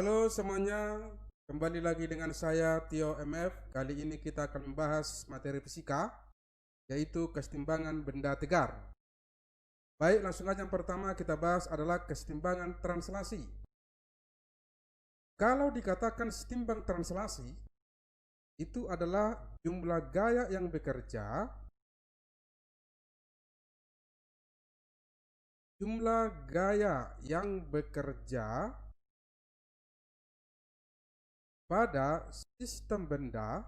Halo semuanya, kembali lagi dengan saya Tio MF. Kali ini kita akan membahas materi fisika, yaitu kesetimbangan benda tegar. Baik, langsung aja yang pertama kita bahas adalah kesetimbangan translasi. Kalau dikatakan setimbang translasi, itu adalah jumlah gaya yang bekerja pada sistem benda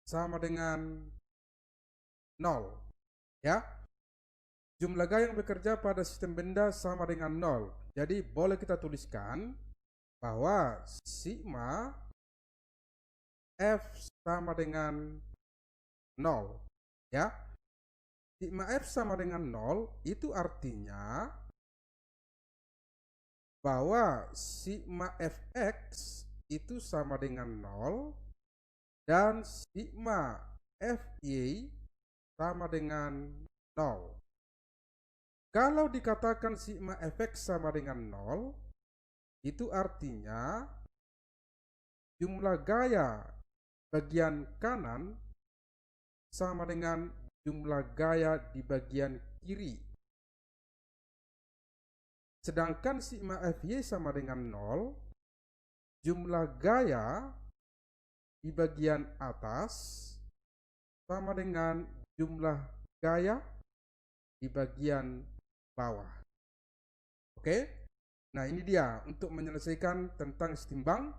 sama dengan 0, ya. Jumlah gaya yang bekerja pada sistem benda sama dengan 0. Jadi boleh kita tuliskan bahwa sigma F sama dengan 0, ya. Sigma F sama dengan 0 itu artinya bahwa sigma Fx itu sama dengan 0 dan sigma Fy sama dengan 0. Kalau dikatakan sigma Fx sama dengan 0, itu artinya jumlah gaya bagian kanan sama dengan jumlah gaya di bagian kiri. Sedangkan sigma Fy sama dengan 0, jumlah gaya di bagian atas sama dengan jumlah gaya di bagian bawah. Oke? Nah, ini dia untuk menyelesaikan tentang setimbang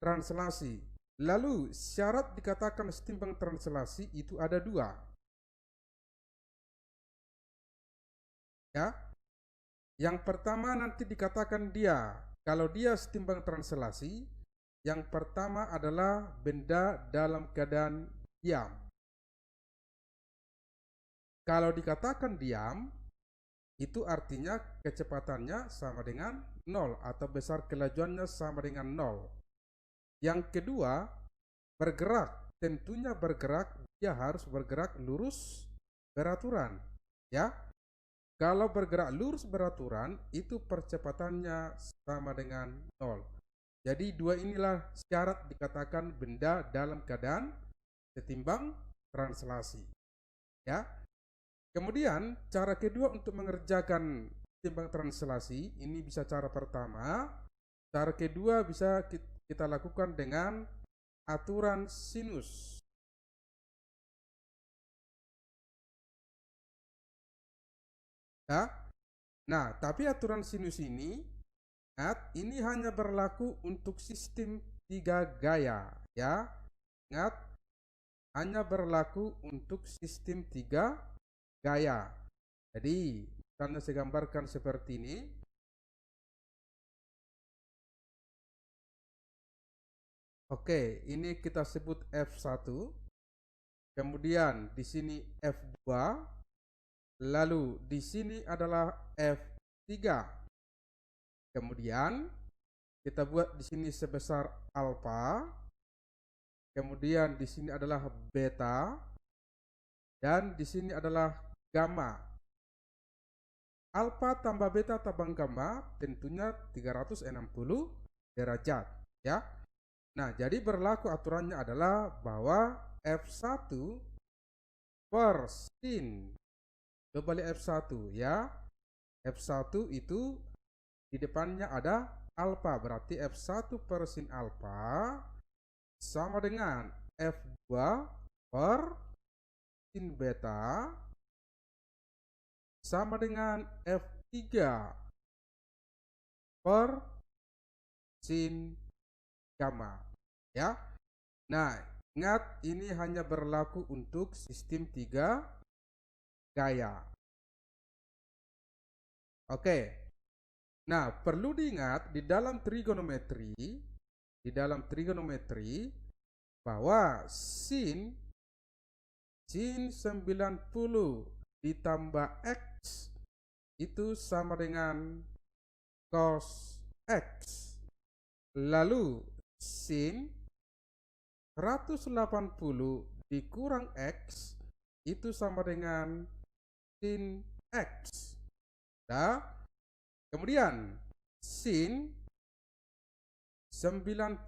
translasi. Lalu syarat dikatakan setimbang translasi itu ada 2. Ya. Yang pertama nanti dikatakan kalau dia setimbang translasi, yang pertama adalah benda dalam keadaan diam. Kalau dikatakan diam, itu artinya kecepatannya sama dengan 0 atau besar kelajuannya sama dengan 0. Yang kedua, bergerak. Tentunya bergerak, dia harus bergerak lurus beraturan, ya. Kalau bergerak lurus beraturan, itu percepatannya sama dengan 0. Jadi dua inilah syarat dikatakan benda dalam keadaan setimbang translasi, ya. Kemudian cara kedua untuk mengerjakan setimbang translasi, ini bisa cara pertama. Cara kedua bisa kita lakukan dengan aturan sinus. Ya. Nah, tapi aturan sinus ini hanya berlaku untuk sistem 3 gaya, ya. Ingat, hanya berlaku untuk sistem 3 gaya. Jadi, karena saya gambarkan seperti ini. Oke, ini kita sebut F1. Kemudian di sini F2. Lalu di sini adalah F3. Kemudian kita buat di sini sebesar alfa. Kemudian di sini adalah beta dan di sini adalah gamma. Alfa tambah beta tambah gamma tentunya 360 derajat, ya. Nah, jadi berlaku aturannya adalah bahwa F1 per sin, coba lihat F1, ya. F1 itu di depannya ada alfa, berarti F1 per sin alfa sama dengan F2 per sin beta sama dengan F3 per sin gamma, ya. Nah, ingat ini hanya berlaku untuk sistem 3 gaya. Oke. Nah, perlu diingat di dalam trigonometri bahwa sin 90 ditambah X itu sama dengan cos X. Lalu sin 180 dikurang X itu sama dengan sin X. Nah, kemudian sin 90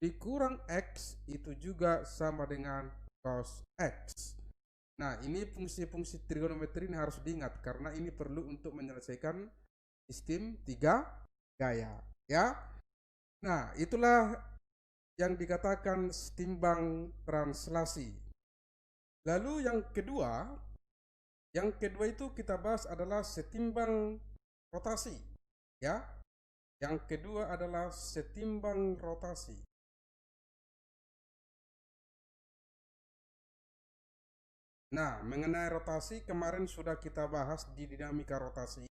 dikurang X itu juga sama dengan cos X. Nah, ini fungsi-fungsi trigonometri ini harus diingat karena ini perlu untuk menyelesaikan sistem 3 gaya, ya. Nah, itulah yang dikatakan setimbang translasi. Lalu yang kedua itu kita bahas adalah setimbang rotasi, ya. Yang kedua adalah setimbang rotasi. Nah, mengenai rotasi kemarin sudah kita bahas di dinamika rotasi.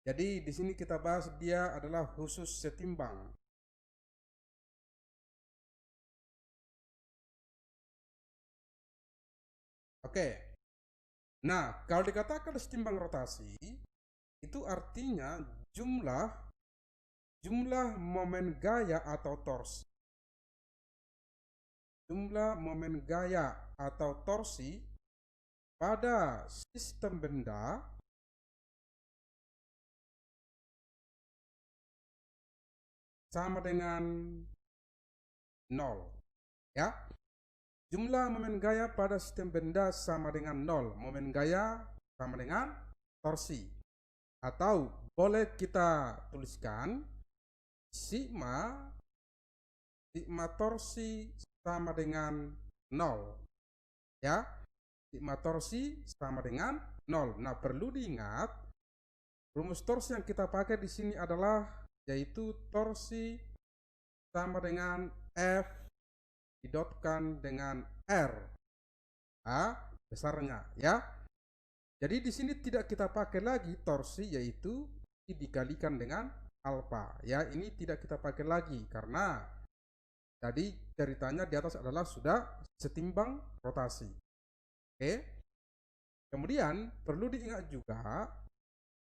Jadi di sini kita bahas dia adalah khusus setimbang. Oke. Nah, kalau dikatakan setimbang rotasi itu artinya jumlah momen gaya atau torsi. Jumlah momen gaya atau torsi pada sistem benda sama dengan 0, ya. Jumlah momen gaya pada sistem benda sama dengan 0. Momen gaya sama dengan torsi. Atau boleh kita tuliskan sigma torsi sama dengan 0, ya. Sigma torsi sama dengan 0. Nah, perlu diingat rumus torsi yang kita pakai di sini adalah yaitu torsi sama dengan F didotkan dengan R besarnya, ya. Jadi di sini tidak kita pakai lagi torsi yaitu dikalikan dengan alfa, ya. Ini tidak kita pakai lagi karena tadi ceritanya di atas adalah sudah setimbang rotasi. Oke. Kemudian perlu diingat juga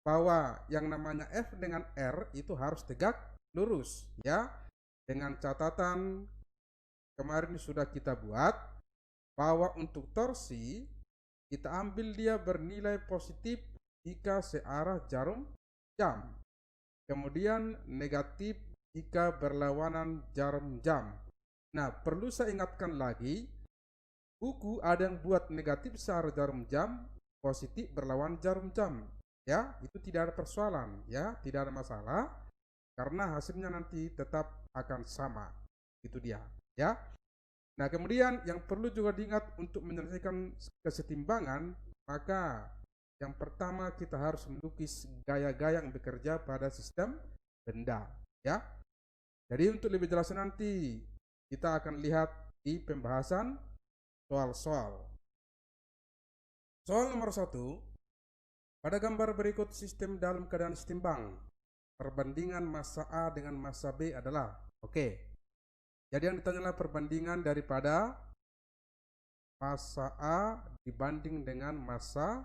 bahwa yang namanya F dengan R itu harus tegak lurus, ya. Dengan catatan kemarin sudah kita buat bahwa untuk torsi kita ambil dia bernilai positif jika searah jarum jam. Kemudian negatif jika berlawanan jarum jam. Nah, perlu saya ingatkan lagi, buku ada yang buat negatif searah jarum jam, positif berlawan jarum jam. Ya, itu tidak ada persoalan, ya, tidak ada masalah karena hasilnya nanti tetap akan sama. Itu dia, ya. Nah, kemudian yang perlu juga diingat untuk menyelesaikan kesetimbangan, maka yang pertama kita harus melukis gaya-gaya yang bekerja pada sistem benda, ya. Jadi untuk lebih jelas nanti kita akan lihat di pembahasan soal-soal. Soal nomor 1. Pada gambar berikut sistem dalam keadaan setimbang. Perbandingan massa A dengan massa B adalah, oke. Jadi yang ditanyalah perbandingan daripada massa A dibanding dengan massa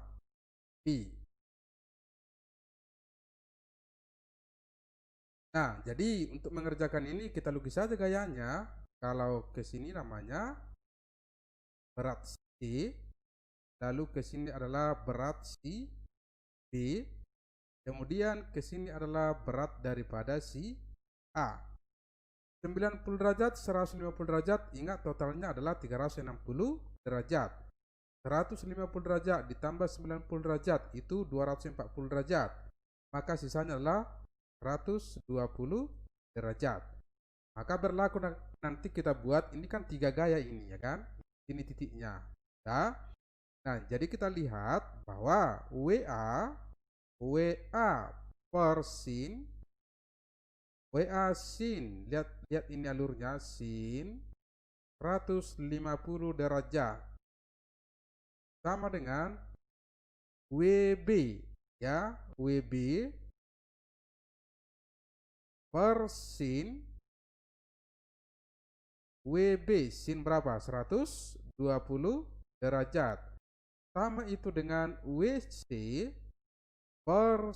B. Nah, jadi untuk mengerjakan ini kita lukis saja gayanya. Kalau ke sini namanya berat C, lalu ke sini adalah berat si B, kemudian ke sini adalah berat daripada si A. 90 derajat, 150 derajat, ingat totalnya adalah 360 derajat. 150 derajat ditambah 90 derajat itu 240 derajat. Maka sisanya adalah 120 derajat. Maka berlaku nanti kita buat ini kan 3 gaya ini, ya kan? Ini titiknya. Ya. Nah, jadi kita lihat bahwa WA per sin, WA sin, lihat ini alurnya, sin 150 derajat sama dengan WB, ya, WB per sin, WB sin berapa? 120 derajat. Sama itu dengan WC per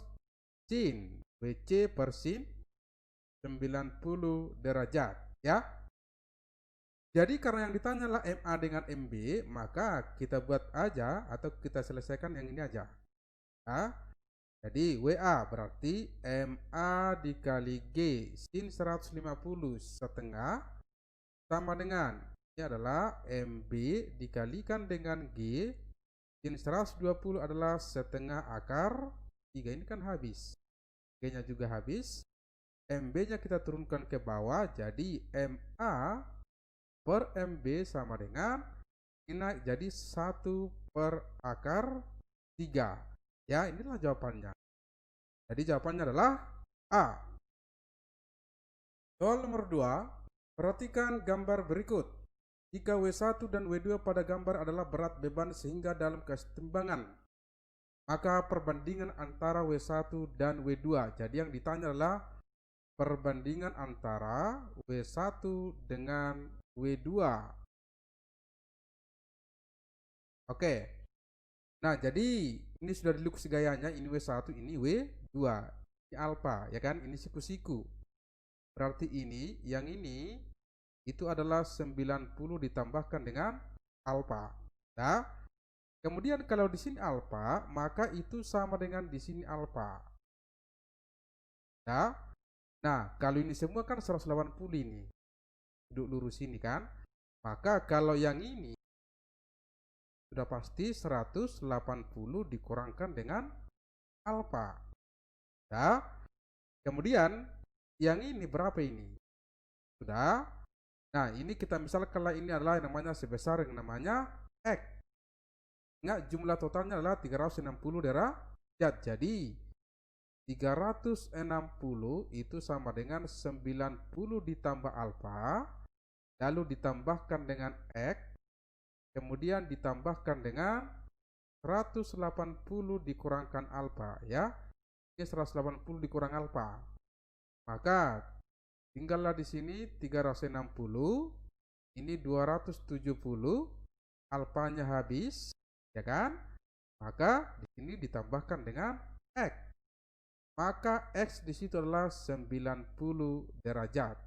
sin, WC per sin 90 derajat, ya. Jadi karena yang ditanya lah MA dengan MB, maka kita buat aja atau kita selesaikan yang ini aja. Ya. Jadi WA berarti MA dikali G sin 150 setengah sama dengan, ini adalah MB dikalikan dengan G sin 120 adalah setengah akar 3. Ini kan habis, G nya juga habis, MB nya kita turunkan ke bawah, jadi MA per MB sama dengan, ini naik jadi 1 per akar 3. Ya, inilah jawabannya. Jadi jawabannya adalah A. Soal nomor 2, perhatikan gambar berikut. Jika W1 dan W2 pada gambar adalah berat beban sehingga dalam kesetimbangan, maka perbandingan antara W1 dan W2. Jadi yang ditanya adalah perbandingan antara W1 dengan W2. Oke. Nah, jadi ini sudah dilukis gayanya, ini W1, ini W2. Ini alfa, ya kan? Ini siku-siku. Berarti ini, yang ini itu adalah 90 ditambahkan dengan alfa. Nah, kemudian kalau di sini alfa, maka itu sama dengan di sini alfa. Nah, kalau ini semua kan 180 ini. Duduk lurus ini kan? Maka kalau yang ini sudah pasti 180 dikurangkan dengan alfa. Nah, kemudian yang ini berapa ini? Sudah. Nah, ini kita misalkan ini adalah yang namanya sebesar yang namanya X. Ingat jumlah totalnya adalah 360 derajat. Jadi 360 itu sama dengan 90 ditambah alfa, lalu ditambahkan dengan X, kemudian ditambahkan dengan 180 dikurangkan alfa, ya. Ini 180 dikurang alfa. Maka tinggallah di sini 360, ini 270, alfanya habis, ya kan? Maka di sini ditambahkan dengan X. Maka X di situ adalah 90 derajat.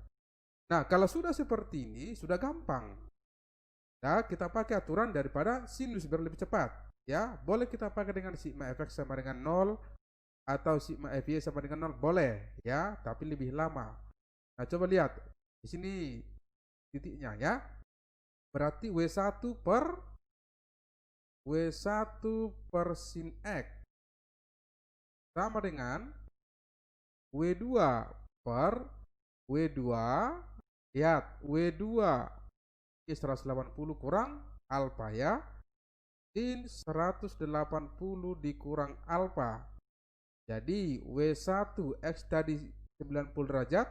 Nah, kalau sudah seperti ini sudah gampang. Nah, kita pakai aturan daripada sinus biar lebih cepat. Ya, boleh kita pakai dengan sigma fx sama dengan 0 atau sigma fy sama dengan 0, boleh ya, tapi lebih lama. Nah, coba lihat di sini titiknya ya. Berarti W1 per sin X sama dengan W2 per W2. Lihat, W2 ini 180 kurang alfa ya. Sin 180 dikurang alfa. Jadi W1 X tadi 90 derajat,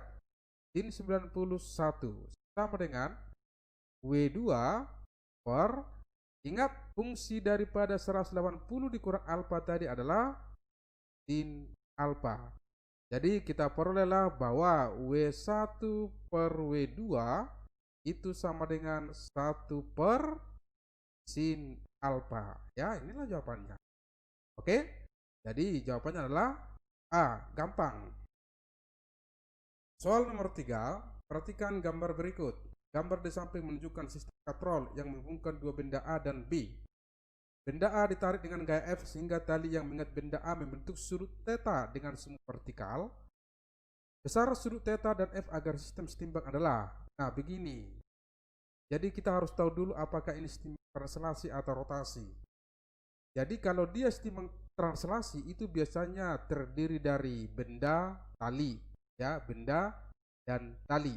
sin 91 sama dengan W2 per, ingat fungsi daripada 180 dikurang alfa tadi adalah sin alfa. Jadi kita perolehlah bahwa W1 per W2 itu sama dengan 1 per sin alfa. Ya, inilah jawabannya. Oke, jadi jawabannya adalah A, gampang. Soal nomor 3, perhatikan gambar berikut. Gambar di samping menunjukkan sistem katrol yang menghubungkan dua benda A dan B. Benda A ditarik dengan gaya F sehingga tali yang mengikat benda A membentuk sudut theta dengan semu vertikal. Besar sudut theta dan F agar sistem setimbang adalah, nah begini. Jadi kita harus tahu dulu apakah ini setimbang translasi atau rotasi. Jadi kalau dia setimbang translasi itu biasanya terdiri dari benda, tali, ya, benda dan tali,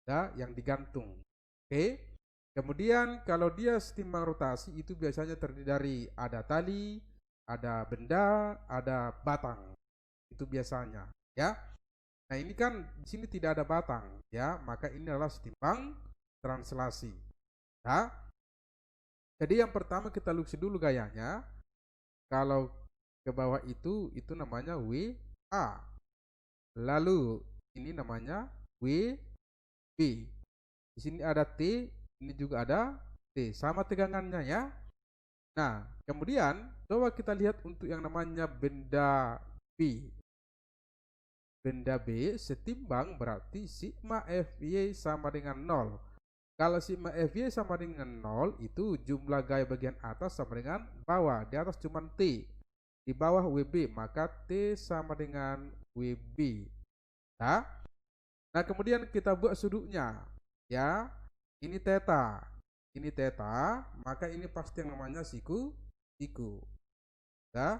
ya, yang digantung. Oke. Kemudian kalau dia setimbang rotasi itu biasanya terdiri dari ada tali, ada benda, ada batang. Itu biasanya, ya. Nah, ini kan di sini tidak ada batang, ya, maka ini adalah setimbang translasi. Nah, jadi yang pertama kita lukis dulu gayanya. Kalau ke bawah itu namanya WA. Lalu ini namanya WB. Di sini ada T, ini juga ada T, sama tegangannya ya. Nah, kemudian coba kita lihat untuk yang namanya benda B. Benda B setimbang berarti sigma Fy sama dengan 0. Kalau sigma Fy sama dengan 0 itu jumlah gaya bagian atas sama dengan bawah. Di atas cuma T. di bawah WB, maka T sama dengan WB. Ya. Nah, kemudian kita buat sudutnya. Ya, ini theta. Ini theta, maka ini pasti yang namanya siku. Ya,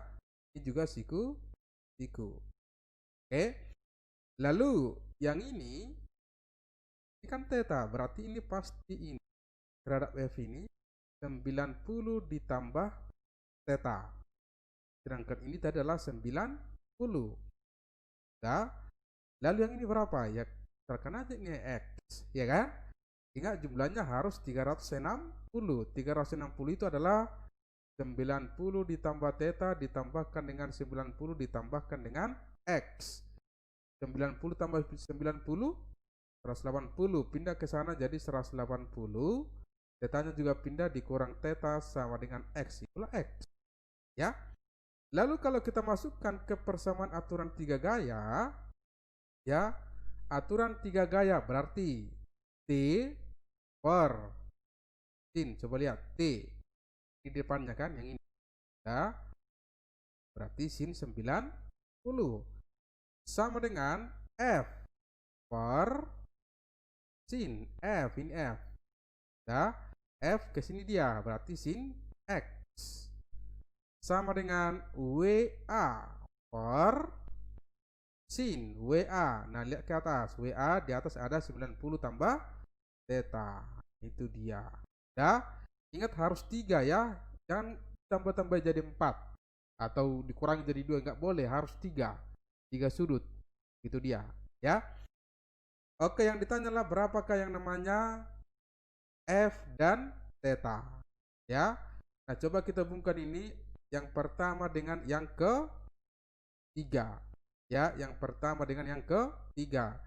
ini juga siku. Oke. Lalu yang ini kan theta, berarti ini pasti ini terhadap F ini 90 ditambah theta. Sedangkan ini tadi adalah 90. Ya. Lalu yang ini berapa? Ya, misalkan aja ini X, ya kan? Ingat jumlahnya harus 360. 360 itu adalah 90 ditambah theta ditambahkan dengan 90 ditambahkan dengan X. 90 tambah 90, 180. Pindah ke sana jadi 180. Tetanya juga pindah dikurang theta sama dengan X. Itulah X. Ya. Lalu kalau kita masukkan ke persamaan aturan 3 gaya, ya, aturan 3 gaya berarti T per sin. Coba lihat T di depannya kan yang ini. Ya. Berarti sin 90 sama dengan F per sin F. Ini F. Ya. F ke sini dia berarti sin X sama dengan WA per sin WA. Nah, lihat ke atas. WA di atas ada 90 tambah theta. Itu dia. Ya. Ingat harus 3 ya. Jangan tambah-tambah jadi 4 atau dikurangi jadi 2, enggak boleh, harus 3. 3 sudut. Itu dia, ya. Oke, yang ditanya adalah berapakah yang namanya F dan theta. Ya. Nah, coba kita hubungkan ini yang pertama dengan yang ketiga. Ya, yang pertama dengan yang ketiga.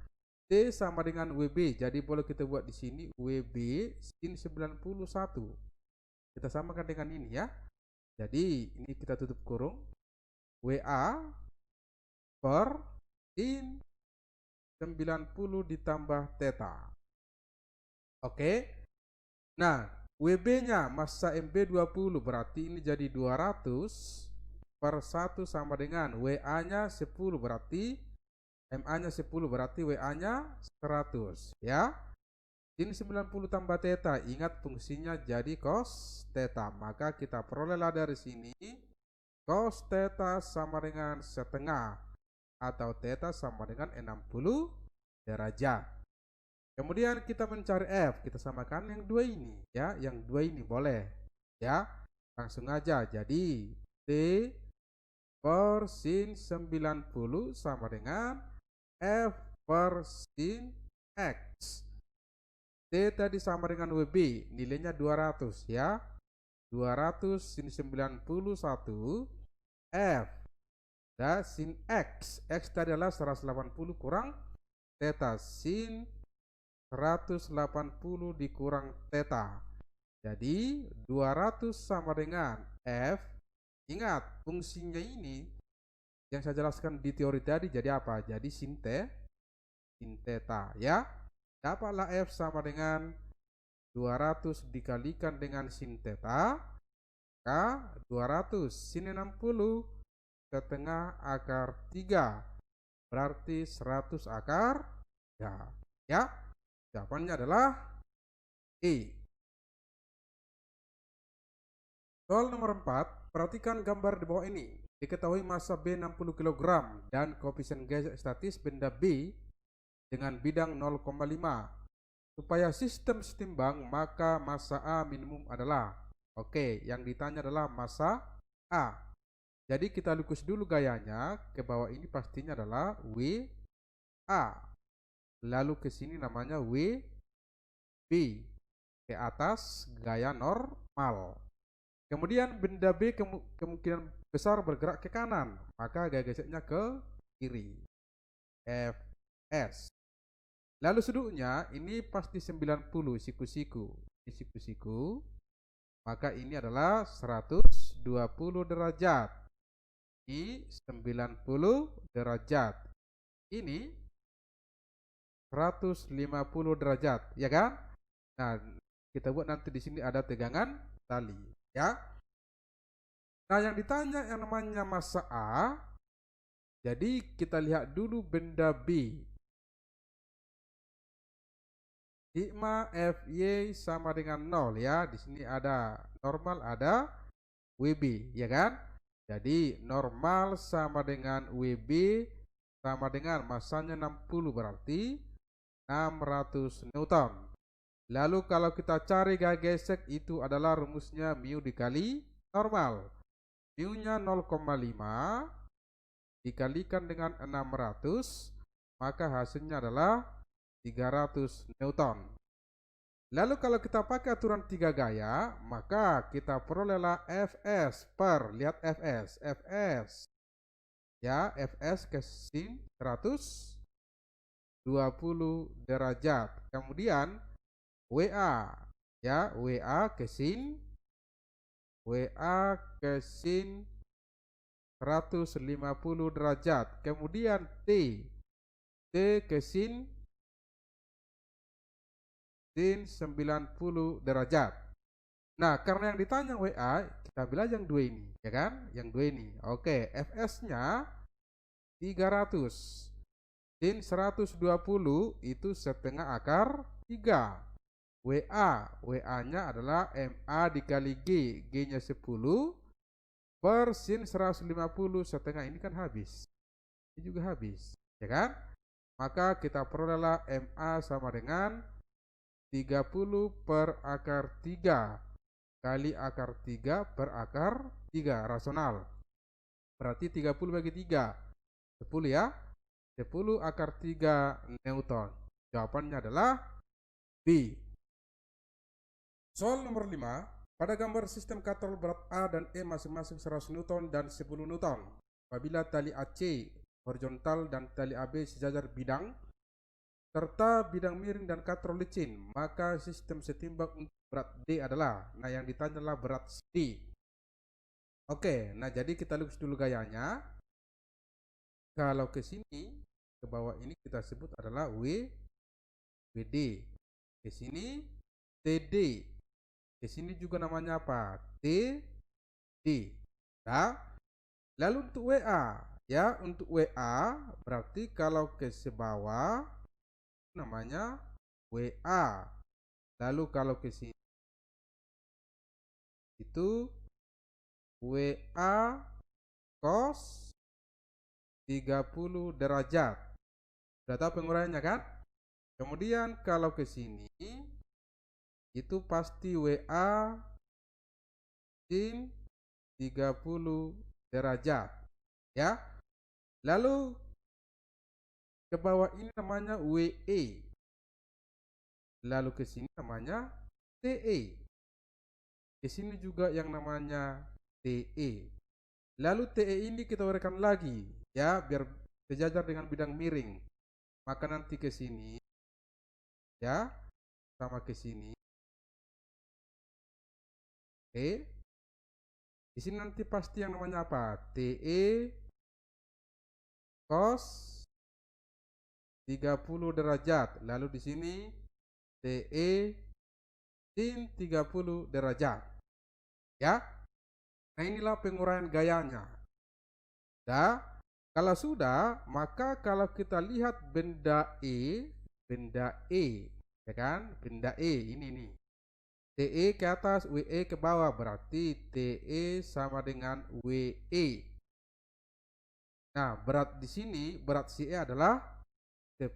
T sama dengan WB. Jadi boleh kita buat di sini WB sin 91. Kita samakan dengan ini ya. Jadi ini kita tutup kurung. WA per sin 90 ditambah theta. Oke. Nah, WB-nya massa MB 20 berarti ini jadi 200 per 1 sama dengan WA-nya 10 berarti MA-nya 10 berarti WA-nya 100 ya. Sin 90 tambah theta, ingat fungsinya jadi cos theta, maka kita perolehlah dari sini cos theta sama dengan setengah atau theta sama dengan 60 derajat. Kemudian kita mencari F, kita samakan yang dua ini ya, yang dua ini boleh ya. Langsung aja, jadi T per sin 90 sama dengan F per sin X. T tadi sama dengan WB, nilainya 200 ya. 200 sin 91 F dan sin X. X tadi adalah 180 kurang theta, sin 180 dikurang theta. Jadi 200 sama dengan F. Ingat fungsinya ini yang saya jelaskan di teori tadi jadi apa? Jadi sin theta ya. Dapatlah F sama dengan 200 dikalikan dengan sin theta. Maka 200 sin 60 setengah akar 3 berarti 100 akar 3 ya. Jawabannya adalah E. Soal nomor 4, perhatikan gambar di bawah ini. Diketahui massa B 60 kg dan koefisien geser statis benda B dengan bidang 0,5. Supaya sistem setimbang, maka massa A minimum adalah. Oke, yang ditanya adalah massa A. Jadi kita lukis dulu gayanya. Ke bawah ini pastinya adalah WA. Lalu ke sini namanya WB. Ke atas gaya normal. Kemudian benda B kemungkinan besar bergerak ke kanan, maka gaya geseknya ke kiri. FS. Lalu sudutnya ini pasti 90 siku-siku. Ini siku-siku. Maka ini adalah 120 derajat. Ini 90 derajat. Ini 150 derajat, ya kan? Nah, kita buat nanti di sini ada tegangan tali, ya. Nah, yang ditanya yang namanya massa A, jadi kita lihat dulu benda B. Sigma Fy sama dengan 0 ya. Di sini ada normal, ada WB, ya kan? Jadi normal sama dengan WB sama dengan massanya 60, berarti 600 Newton. Lalu kalau kita cari gaya gesek, itu adalah rumusnya mu dikali normal. Mu-nya 0,5 dikalikan dengan 600, maka hasilnya adalah 300 Newton. Lalu kalau kita pakai aturan 3 gaya, maka kita perolehlah Fs per, lihat Fs ya, Fs ke sin 120 derajat. Kemudian WA ya, WA ke sin 150 derajat. Kemudian T ke sin 90 derajat. Nah, karena yang ditanya WA, kita ambil aja yang dua ini, ya kan? Yang dua ini. Oke, Fs-nya 300. Sin 120 itu setengah akar 3. WA-nya adalah MA dikali G, G-nya 10 per sin 150 setengah, ini kan habis. Ini juga habis, ya kan? Maka kita perolehlah MA sama dengan 30 per akar 3 kali akar 3 per akar 3, rasional. Berarti 30 bagi 3, 10 ya. 10 akar 3 Newton. Jawabannya adalah B. Soal nomor 5. Pada gambar sistem katrol berat A dan E masing-masing 100 Newton dan 10 Newton. Apabila tali AC horizontal dan tali AB sejajar bidang, serta bidang miring dan katrol licin, maka sistem setimbang untuk berat D adalah, nah yang ditanya adalah berat D. Oke, nah jadi kita lukis dulu gayanya. Kalau ke sini, ke bawah ini kita sebut adalah WD. Ke sini TD. Ke sini juga namanya apa? TD. Nah, lalu untuk WA, ya untuk WA berarti kalau ke bawah namanya WA. Lalu kalau ke sini itu WA cos 30 derajat. Sudah tahu penguraiannya kan? Kemudian kalau ke sini itu pasti WA sin 30 derajat, ya. Lalu ke bawah ini namanya WE. Lalu ke sini namanya TE. Di sini juga yang namanya TE. Lalu TE ini kita uraikan lagi, ya, biar sejajar dengan bidang miring. Maka nanti ke sini, ya, sama ke sini. Oke. Di sini nanti pasti yang namanya apa? TE cos 30 derajat. Lalu di sini TE sin 30 derajat. Ya. Nah, inilah penguraian gayanya. Nah, kalau sudah, maka kalau kita lihat benda E, ya kan? Benda E ini nih. TE ke atas, WE ke bawah, berarti TE sama dengan WE. Nah, berat di sini, berat si E adalah 10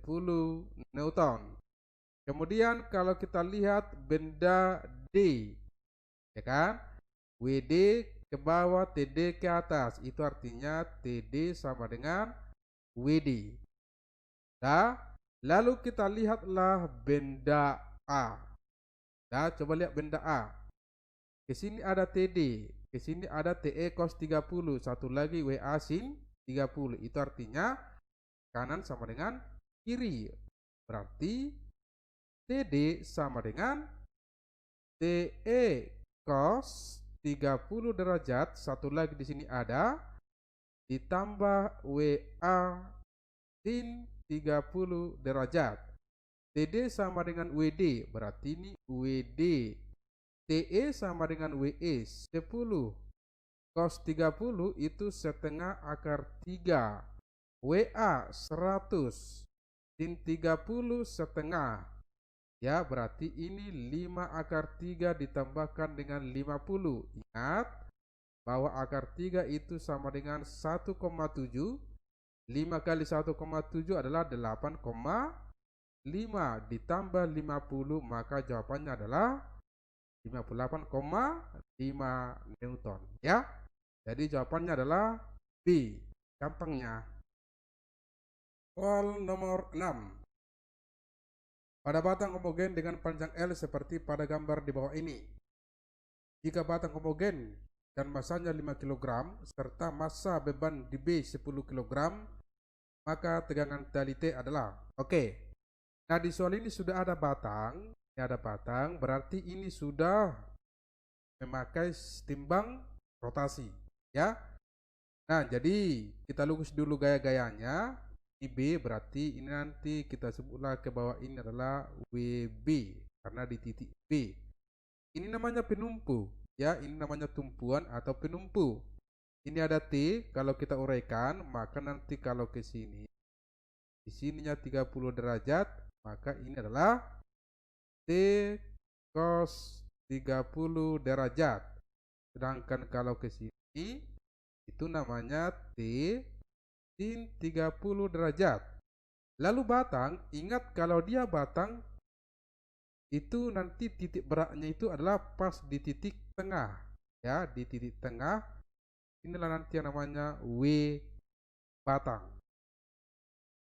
Newton. Kemudian kalau kita lihat benda D, ya kan? WD ke bawah, TD ke atas, itu artinya TD sama dengan WD. Nah, lalu kita lihatlah benda A. Nah, coba lihat benda A. Ke sini ada TD, ke sini ada TE cos 30, satu lagi WA sin 30. Itu artinya kanan sama dengan kiri. Berarti TD sama dengan TE cos 30 derajat, satu lagi di sini ada, ditambah WA sin 30 derajat. TD sama dengan WD, berarti ini WD. TE sama dengan WE 10. Cos 30 itu setengah akar 3. WA 100. Sin 30 setengah. Ya, berarti ini 5 akar 3 ditambahkan dengan 50. Ingat bahwa akar 3 itu sama dengan 1,7. 5 kali 1,7 adalah 8,5 ditambah 50, maka jawabannya adalah 58,5 Newton ya. Jadi jawabannya adalah B. Gampangnya. Soal nomor 6. Pada batang homogen dengan panjang L seperti pada gambar di bawah ini. Jika batang homogen dan masanya 5 kg serta massa beban di B 10 kg, maka tegangan tali T adalah. Oke. Nah, di soal ini sudah ada batang. Ini ada batang, berarti ini sudah memakai timbang rotasi, ya. Nah, jadi kita lukis dulu gaya-gayanya. Ini B, berarti ini nanti kita sebutlah ke bawah ini adalah WB karena di titik B. Ini namanya penumpu, ya. Ini namanya tumpuan atau penumpu. Ini ada T, kalau kita uraikan, maka nanti kalau ke sini, di sininya 30 derajat, maka ini adalah T cos 30 derajat. Sedangkan kalau ke sini, itu namanya T sin 30 derajat. Lalu batang, ingat kalau dia batang, itu nanti titik beratnya itu adalah pas di titik tengah. Ya, di titik tengah, inilah nanti yang namanya W batang.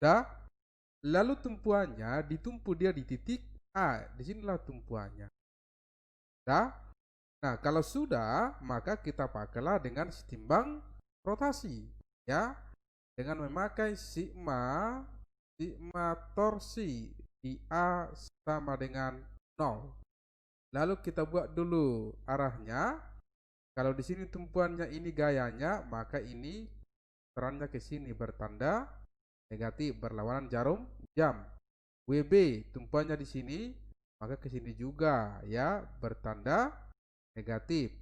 Dah, lalu tumpuannya ditumpu dia di titik A. Disinilah tumpuannya. Dah. Nah, kalau sudah, maka kita pakailah dengan timbang rotasi, ya, dengan memakai sigma torsi di A sama dengan 0. Lalu kita buat dulu arahnya. Kalau di sini tumpuannya ini gayanya, maka ini perannya ke sini bertanda negatif berlawanan jarum jam. WB tumpuannya di sini, maka ke sini juga ya bertanda negatif.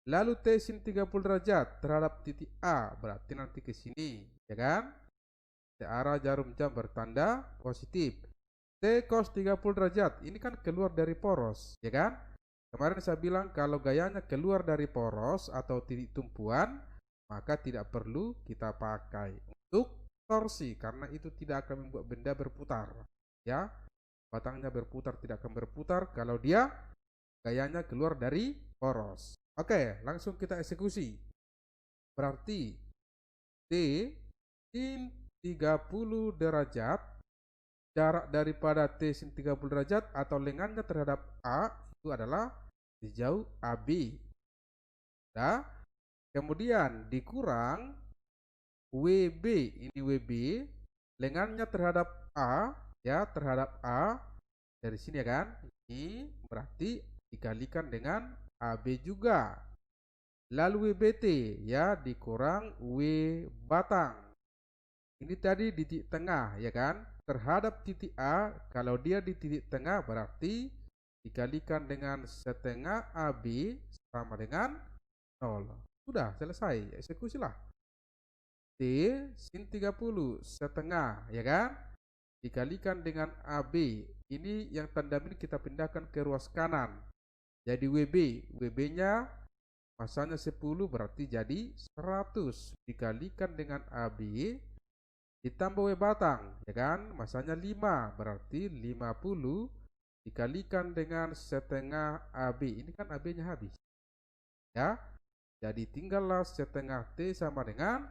Lalu T sin 30 derajat terhadap titik A, berarti nanti ke sini, ya kan? Ke arah jarum jam bertanda positif. T cos 30 derajat, ini kan keluar dari poros, ya kan? Kemarin saya bilang kalau gayanya keluar dari poros atau titik tumpuan, maka tidak perlu kita pakai untuk torsi, karena itu tidak akan membuat benda berputar, ya. Batangnya berputar tidak akan berputar kalau dia gayanya keluar dari poros. Oke, langsung kita eksekusi. Berarti T sin 30 derajat, jarak daripada T sin 30 derajat atau lengannya terhadap A itu adalah sejauh AB. Nah, kemudian dikurang WB, ini WB, lengannya terhadap A, ya, terhadap A dari sini ya kan. Ini berarti dikalikan dengan AB juga. Lalu WBT, ya, dikurang W batang. Ini tadi di titik tengah, ya kan? Terhadap titik A, kalau dia di titik tengah berarti dikalikan dengan setengah AB sama dengan 0. Sudah selesai, eksekusilah. T sin 30 setengah, ya kan? Dikalikan dengan AB. Ini yang tanda min kita pindahkan ke ruas kanan. Jadi WB-nya masanya 10 berarti jadi 100 dikalikan dengan AB ditambah W batang, ya kan? Masanya 5 berarti 50 dikalikan dengan setengah AB. Ini kan AB-nya habis, ya. Jadi tinggallah setengah T sama dengan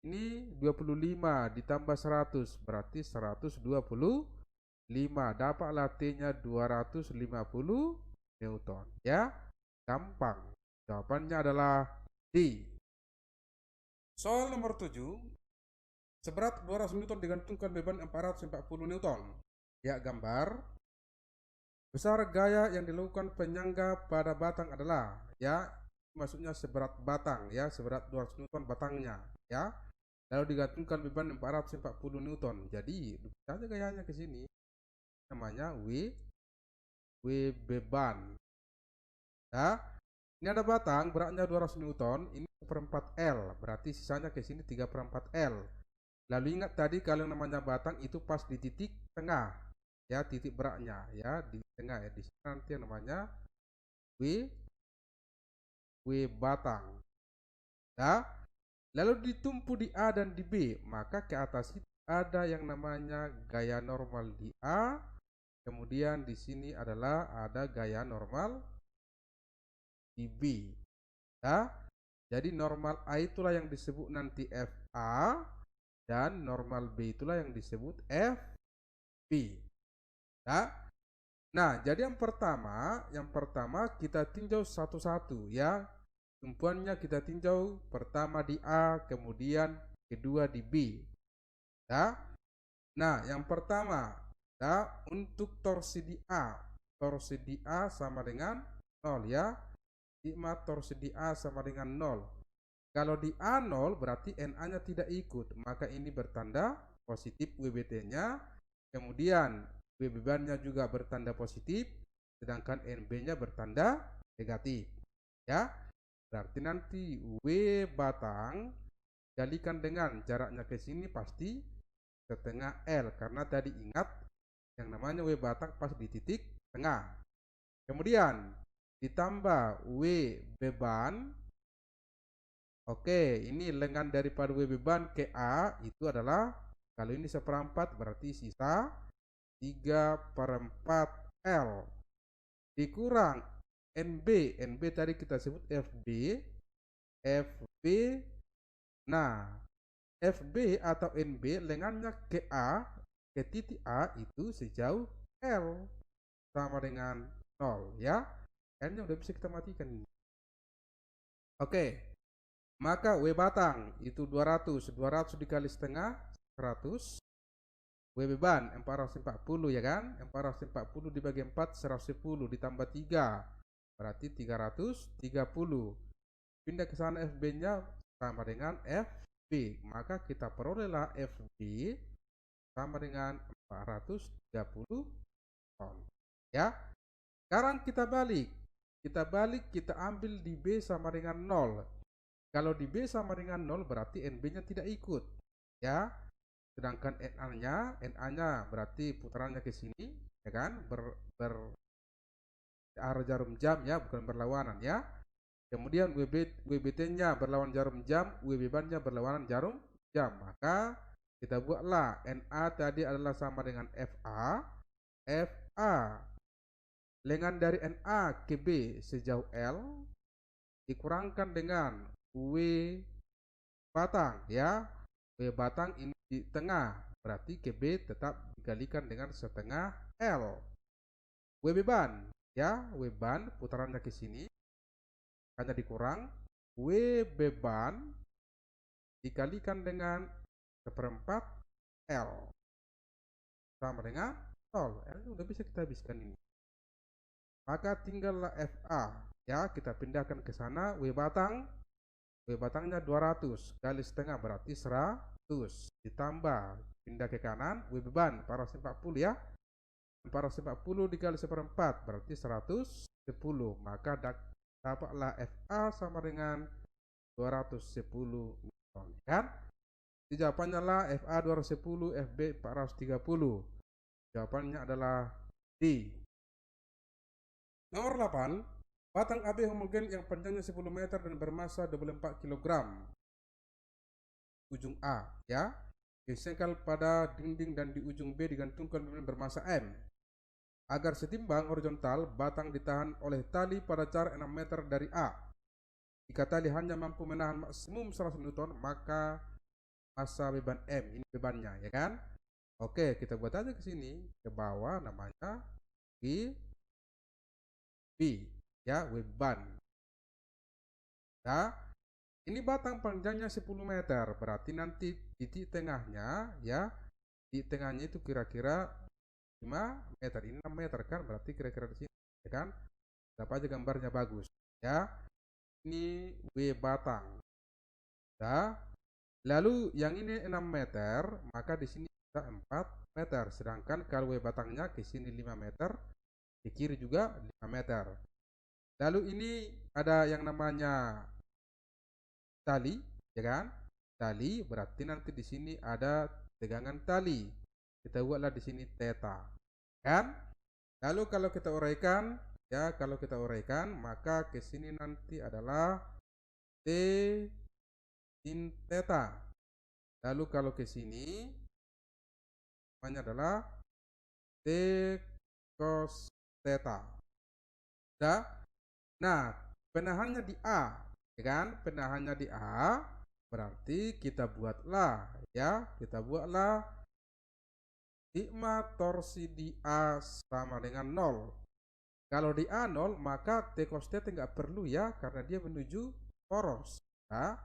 ini 25 ditambah 100 berarti 125. Dapatlah T-nya 250 Newton, ya. Gampang. Jawabannya adalah D. Soal nomor 7. Seberat 200 Newton digantungkan beban 440 Newton. Ya, gambar. Besar gaya yang dilakukan penyangga pada batang adalah, ya, maksudnya seberat batang, ya, seberat 200 Newton batangnya, ya. Lalu digantungkan beban 440 Newton. Jadi, bisa aja gayanya ke sini. Namanya W beban. Ya. Ini ada batang beratnya 200 Newton, ini 1/4 L, berarti sisanya ke sini 3/4 L. Lalu ingat tadi kalau yang namanya batang itu pas di titik tengah, ya, titik beratnya, ya, di tengah, ya, di sini nanti yang namanya W batang, ya. Lalu ditumpu di A dan di B, maka ke atas itu ada yang namanya gaya normal di A, kemudian di sini adalah ada gaya normal di B, ya. Jadi normal A itulah yang disebut nanti FA, dan normal B itulah yang disebut FB, ya. Nah, jadi yang pertama kita tinjau satu-satu, ya. Tumpuannya kita tinjau pertama di A, kemudian kedua di B, ya. Nah, yang pertama, ya, untuk torsi di A sama dengan 0, ya. Sigma torsi di A sama dengan 0. Kalau di A 0 berarti Na-nya tidak ikut, maka ini bertanda positif WBT-nya, kemudian W bebannya juga bertanda positif, sedangkan NB-nya bertanda negatif, ya. Berarti nanti W batang kalikan dengan jaraknya ke sini pasti setengah L, karena tadi ingat yang namanya W batang pas di titik tengah. Kemudian ditambah W beban. Oke, ini lengan daripada W beban ke A itu adalah, kalau ini 1/4 berarti sisa 3/4 L dikurang NB tadi kita sebut FB. Nah, FB atau NB lengannya ke A, ke titik A itu sejauh L sama dengan 0, ya. N-nya udah bisa kita matikan ini. Oke, maka W batang itu 200 dikali setengah 100. W beban 440, ya kan, 440 dibagi 4 110 ditambah 3 berarti 330. Pindah ke sana FB nya sama dengan FB, maka kita perolehlah FB sama dengan 430 ton, ya. Sekarang kita balik kita ambil di B sama dengan 0. Kalau di B sama dengan 0 berarti NB nya tidak ikut, ya. Sedangkan NA-nya berarti putarannya ke sini, ya kan, arah jarum jam, ya, bukan berlawanan, ya. Kemudian WBT-nya berlawan jarum jam, W bebannya berlawanan jarum jam, maka kita buatlah NA tadi adalah sama dengan FA lengan dari NA ke B sejauh L dikurangkan dengan W batang, ya. W batang ini di tengah, berarti ke B tetap dikalikan dengan setengah L. W beban, ya, W beban putarannya ke sini hanya dikurang W beban dikalikan dengan 1/4 L sama dengan 0. L udah bisa kita habiskan ini. Maka tinggallah FA, ya, kita pindahkan ke sana. W batangnya 200 kali setengah berarti 100 ditambah pindah ke kanan W beban 440, ya. 440 dikali 1/4 berarti 110, maka dapatlah FA sama dengan 210 Newton, kan. Jawabannya lah FA 210, FB 430. Jawabannya adalah D. Nomor 8, batang AB homogen yang panjangnya 10 meter dan bermassa 24 kg. Ujung A, ya, disengkal pada dinding dan di ujung B digantungkan bermassa M. Agar setimbang horizontal, batang ditahan oleh tali pada jarak 6 meter dari A. Jika tali hanya mampu menahan maksimum 100 Newton, maka massa beban M, ini bebannya, ya kan. Oke, kita buat aja ke sini, ke bawah namanya B, ya, beban. Ya, ini batang panjangnya 10 meter, berarti nanti titik tengahnya, ya, di tengahnya itu kira-kira 5 meter, ini 6 meter kan, berarti kira-kira di sini, ya kan. Dapat aja gambarnya bagus, ya. Ini W batang, ya. Lalu yang ini 6 meter, maka di sini kita 4 meter. Sedangkan kalau W batangnya ke sini 5 meter, di kiri juga 5 meter. Lalu ini ada yang namanya tali, ya kan? Tali berarti nanti di sini ada tegangan tali. Kita buatlah di sini theta, kan? Lalu kalau kita uraikan, ya kalau kita uraikan maka ke sini nanti adalah T sin theta. Lalu kalau ke sini namanya adalah T cos theta. Sudah? Nah, penahannya di A, ya kan? Penahannya di A, berarti kita buatlah, ya, kita buatlah sigma torsi di A sama dengan 0. Kalau di A 0, maka T cos theta nggak perlu ya, karena dia menuju poros. Ya.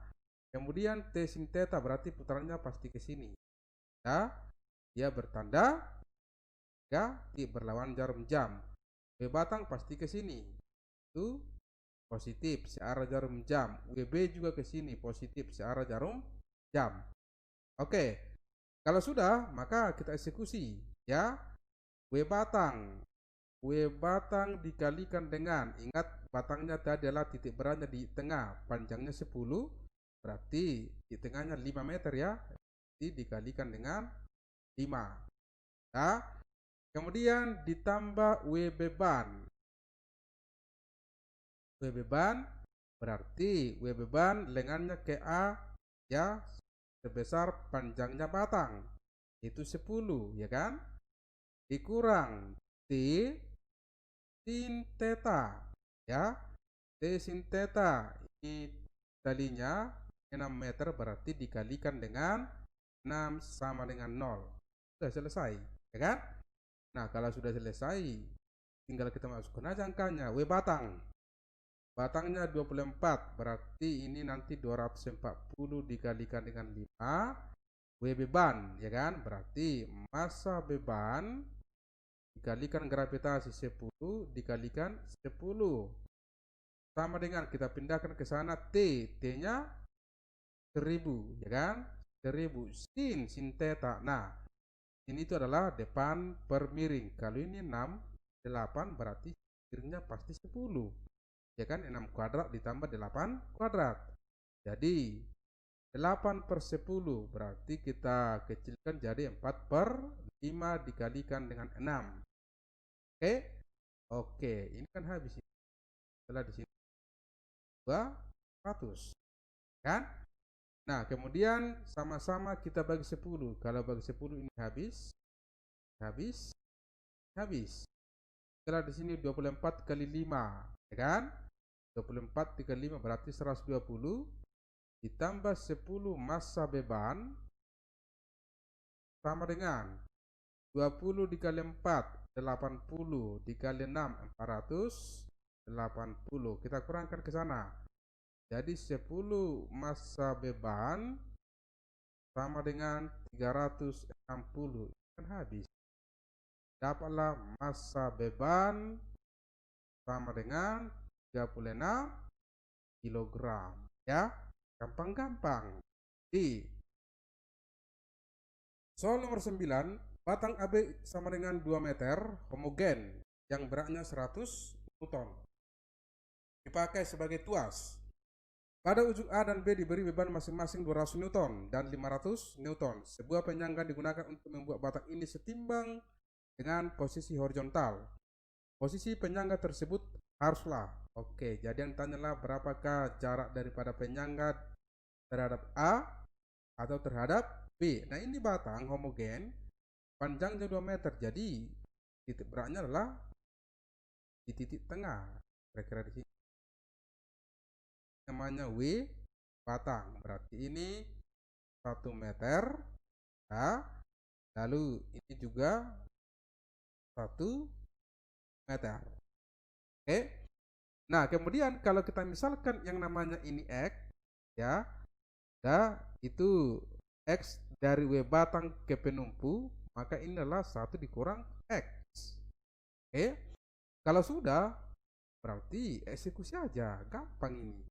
Kemudian T sin theta berarti putarannya pasti ke sini. Ya. Dia bertanda ya, berlawan jarum jam. W batang pasti ke sini. Itu positif searah jarum jam. WB juga ke sini positif searah jarum jam. Oke. Kalau sudah, maka kita eksekusi ya. W batang dikalikan dengan, ingat batangnya tadi adalah titik beratnya di tengah, panjangnya 10, berarti di tengahnya 5 meter ya. Jadi dikalikan dengan 5. Nah, kemudian ditambah W beban. W beban berarti W beban lengannya ke A ya, sebesar panjangnya batang itu 10, ya kan? Dikurang T sin theta ya. T sin theta ini talinya 6 meter berarti dikalikan dengan 6 sama dengan 0. Sudah selesai, ya kan? Nah, kalau sudah selesai tinggal kita masukkan aja angkanya. W batang. Batangnya 24, berarti ini nanti 240 dikalikan dengan 5. W beban, ya kan? Berarti massa beban dikalikan gravitasi 10 dikalikan 10 sama dengan kita pindahkan ke sana T-nya 1000, ya kan? 1000 sin theta. Nah, ini itu adalah depan per miring. Kalau ini 6, 8 berarti miringnya pasti 10. Ya kan? 6 kuadrat ditambah 8 kuadrat. Jadi 8 per 10 berarti kita kecilkan jadi 4 per 5 dikalikan dengan 6. Oke? Oke, ini kan habis. Setelah di sini 200. Kan? Nah, kemudian sama-sama kita bagi 10. Kalau bagi 10 ini habis. Setelah di sini 24 kali 5, ya kan? 24 dikali 5 berarti 120 ditambah 10 massa beban sama dengan 20 dikali 4 80 dikali 6 480. Kita kurangkan ke sana. Jadi 10 massa beban sama dengan 360. Kan habis. Dapatlah massa beban sama dengan 36 kilogram. Ya, gampang-gampang. Di soal nomor 9, batang AB sama dengan 2 meter, homogen, yang beratnya 100 Newton. Dipakai sebagai tuas. Pada ujung A dan B diberi beban masing-masing 200 Newton dan 500 Newton. Sebuah penyangga digunakan untuk membuat batang ini setimbang dengan posisi horizontal. Posisi penyangga tersebut haruslah. Oke, jadi yang tanyalah berapakah jarak daripada penyangga terhadap A atau terhadap B. Nah, ini batang homogen, panjangnya 2 meter. Jadi titik beratnya adalah di titik tengah. Kira-kira di sini. Namanya W batang. Berarti ini 1 meter. Ya. Lalu ini juga 1 meter. Oke. Nah, kemudian kalau kita misalkan yang namanya ini X, ya, ya itu X dari W batang ke penumpu, maka ini adalah 1 dikurang X. Oke. Kalau sudah, berarti eksekusi aja, gampang ini.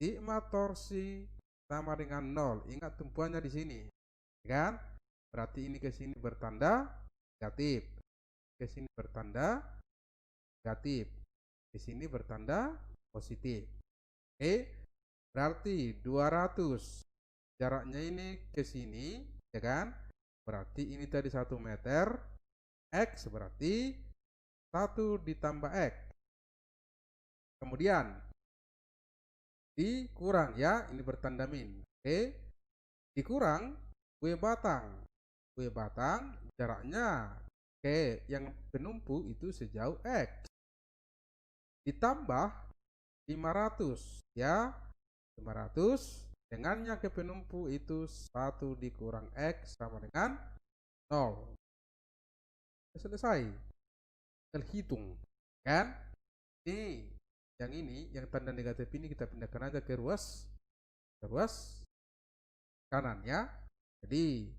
Sigma torsi sama dengan 0. Ingat tumpuannya di sini, kan? Berarti ini ke sini bertanda negatif, ke sini bertanda negatif, ke sini bertanda positif. Oke. berarti 200. Jaraknya ini ke sini, ya kan? Berarti ini tadi 1 meter. X berarti 1 ditambah X. Kemudian dikurang ya, ini bertanda min. Oke. Dikurang W batang. W batang jaraknya ke yang penumpu itu sejauh X. Ditambah 500 ya. 500 dengannya ke penumpu itu 1 dikurang X sama dengan 0. Selesai. Terhitung kan? Ini yang tanda negatif ini kita pindahkan aja ke ruas kanan ya. Jadi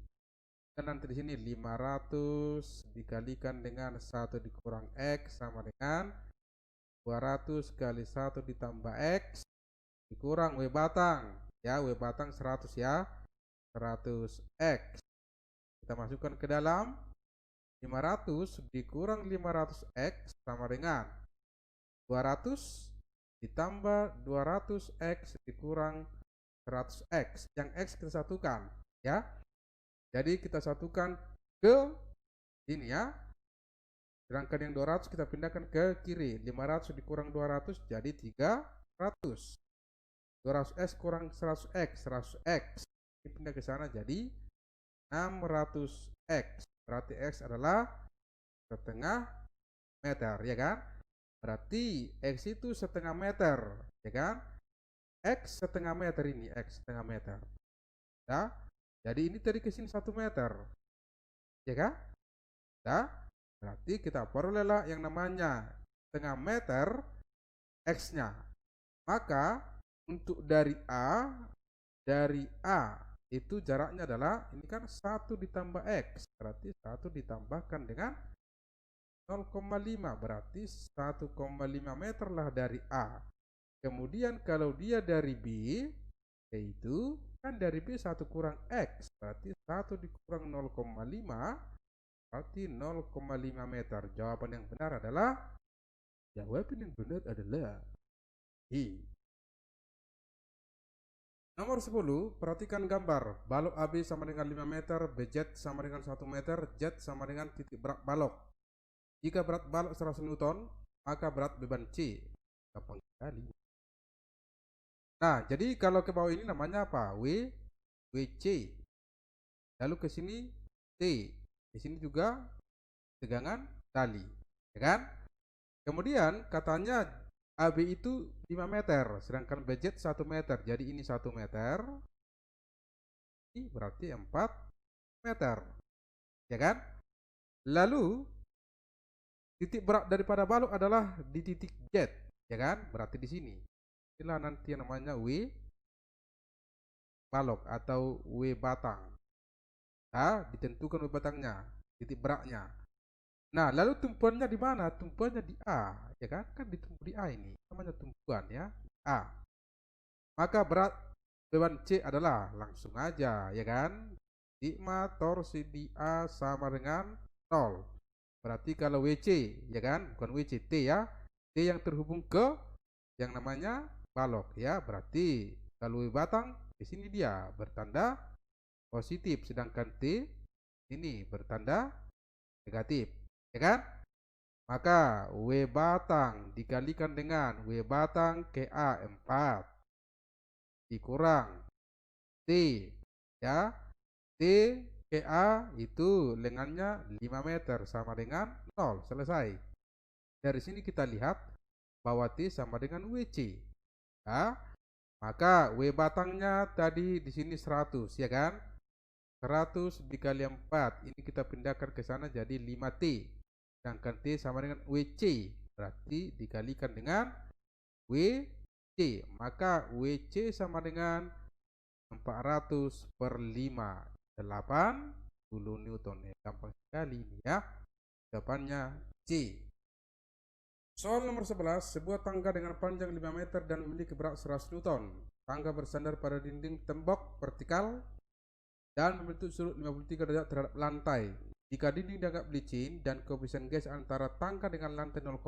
kan nanti di sini 500 dikalikan dengan 1 dikurang X sama dengan 200 kali 1 ditambah X dikurang W batang ya, W batang 100 ya, 100 X kita masukkan ke dalam. 500 dikurang 500 X sama dengan 200 ditambah 200 X dikurang 100 X. Yang X kita satukan ya, jadi kita satukan ke sini ya, sedangkan yang 200 kita pindahkan ke kiri. 500 dikurang 200 jadi 300. 200X kurang 100X, 100X ini pindah ke sana jadi 600X. Berarti X adalah setengah meter ya kan. Berarti X itu setengah meter ya kan. X setengah meter, ini X setengah meter ya. Jadi ini tadi ke sini 1 meter ya kan ya. Berarti kita perolehlah yang namanya setengah meter X nya. Maka untuk dari A itu jaraknya adalah ini kan 1 ditambah X, berarti 1 ditambahkan dengan 0,5 berarti 1,5 meter lah dari A. Kemudian kalau dia dari B, yaitu kan dari B 1 kurang X, berarti 1 dikurang 0,5 berarti 0,5 meter. Jawaban yang benar adalah I. Nomor 10, perhatikan gambar. Balok AB sama dengan 5 meter, BZ sama dengan 1 meter, Z sama dengan titik berat balok. Jika berat balok 100 Newton, maka berat beban C. Gampang sekali. Nah, jadi kalau ke bawah ini namanya apa? WC. Lalu ke sini T. Di sini juga tegangan tali, ya kan? Kemudian katanya AB itu 5 meter, sedangkan BZ 1 meter. Jadi ini 1 meter, ini berarti 4 meter, ya kan? Lalu titik berat daripada balok adalah di titik Z, ya kan? Berarti di sini. Inilah nanti yang namanya W balok atau W batang. Nah, ditentukan W batangnya, titik beratnya. Nah, lalu tumpuannya di mana? Tumpuannya di A, ya kan? Kan ditumpu di A ini, namanya tumpuan ya, A. Maka berat beban C adalah langsung aja, ya kan? Sigma torsi di A sama dengan 0. Berarti kalau WC, ya kan? Bukan WC, T ya. T yang terhubung ke yang namanya balok ya. Berarti kalau W batang di sini dia bertanda positif, sedangkan T ini bertanda negatif. Ya kan? Maka W batang dikalikan dengan W batang KA 4 dikurang T ya. T KA itu lengannya 5 meter sama dengan 0. Selesai. Dari sini kita lihat bahwa T sama dengan WC. Ya. Maka W batangnya tadi di sini 100 ya kan? 100 dikali 4 ini kita pindahkan ke sana jadi 5T. Sedangkan T sama dengan WC, berarti dikalikan dengan WC, maka WC sama dengan 400 per 5, 80 Newton. Gampang sekali ini ya. Jawabannya C. Soal nomor 11, sebuah tangga dengan panjang 5 meter dan memiliki berat 100 Newton. Tangga bersandar pada dinding tembok vertikal dan membentuk sudut 53 derajat terhadap lantai. Jika dinding dianggap licin dan koefisien gas antara tangga dengan lantai 0,5,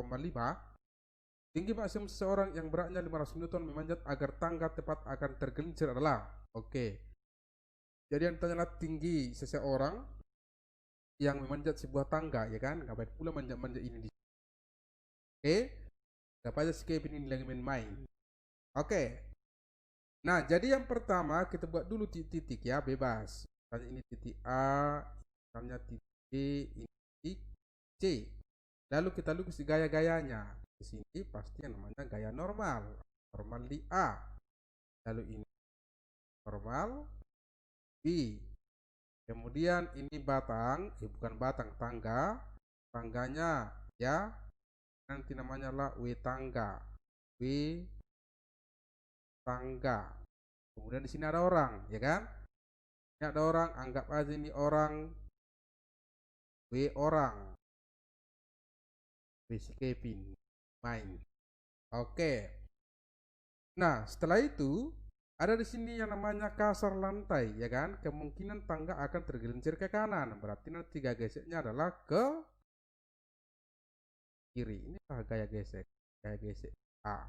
tinggi maksimum seseorang yang beratnya 500 Newton memanjat agar tangga tepat akan tergelincir adalah. Oke. Jadi yang ditanya tinggi seseorang yang memanjat sebuah tangga, ya kan? Ngapain pula manjat-manjat ini? Oke. Dapat aja skip ini lagi main-main. Oke. Nah, jadi yang pertama kita buat dulu titik ya, bebas. Misalnya ini titik A, misalnya titik B, ini titik C. Lalu kita lukis gaya-gayanya. Di sini pasti yang namanya gaya normal. Normal di A. Lalu ini normal B. Kemudian ini batang, bukan batang, tangga. Tangganya ya, nanti namanya lah W tangga. W tangga. Kemudian di sini ada orang, ya kan? Ini ada orang, anggap aja ini orang. W orang. W si Kevin main. Oke. Nah, setelah itu ada di sini yang namanya kasar lantai, ya kan? Kemungkinan tangga akan tergelincir ke kanan. Berarti nanti gaya geseknya adalah ke kiri. Ini gaya gesek. Gaya gesek A.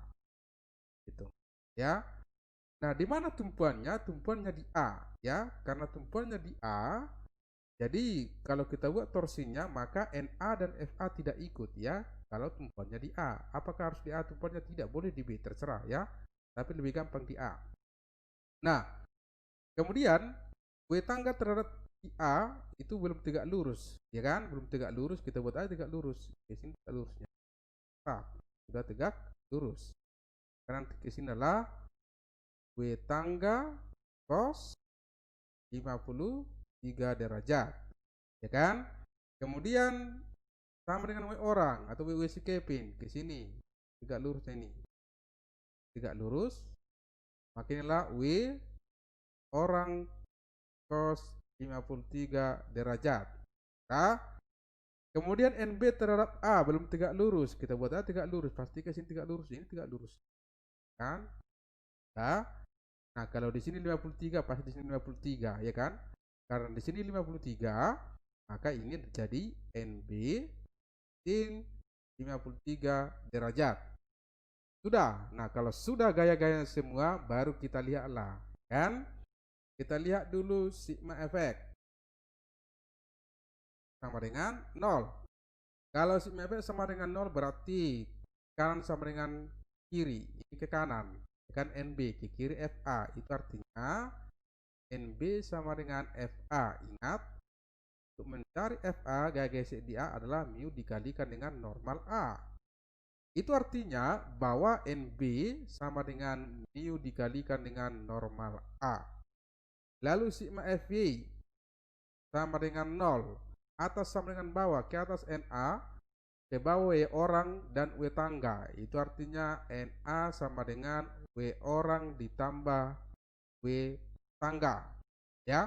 Gitu. Ya. Nah, di mana tumpuannya? Tumpuannya di A, ya. Karena tumpuannya di A, jadi kalau kita buat torsinya maka NA dan FA tidak ikut, ya. Kalau tumpuannya di A, apakah harus di A tumpuannya? Tidak, boleh di B, terserah ya. Tapi lebih gampang di A. Nah, kemudian W tangga terhadap di A itu belum tegak lurus, ya kan? Belum tegak lurus, kita buat aja tegak lurus. Di sini tegak lurusnya. Nah, sudah tegak lurus. Karena di sini adalah W tangga cos 53 derajat, ya kan? Kemudian sama dengan W orang atau W si Kevin ke sini tegak lurusnya ini, tegak lurus, makinlah W orang cos 53 derajat. Nah, kemudian NB terhadap A belum tegak lurus, kita buat aja tegak lurus, pasti ke sini tegak lurus, ini tegak lurus, kan? Nah, kalau di sini 53 pasti di sini 53, ya kan? Karena di sini 53, maka ini terjadi NB sin 53 derajat. Sudah. Nah, kalau sudah gaya-gaya semua, baru kita lihatlah, kan? Kita lihat dulu sigma efek sama dengan 0. Kalau sigma efek sama dengan 0 berarti kanan sama dengan kiri, ini ke kanan, kan? NB ke kiri FA, itu artinya NB sama dengan FA. Ingat, untuk mencari FA, gaya gesek di A adalah mu dikalikan dengan normal A. Itu artinya bahwa NB sama dengan mu dikalikan dengan normal A. Lalu sigma FY sama dengan 0. Atas sama dengan bawah, ke atas NA, ke bawah W orang dan W tangga. Itu artinya NA sama dengan W orang ditambah W tangga, ya.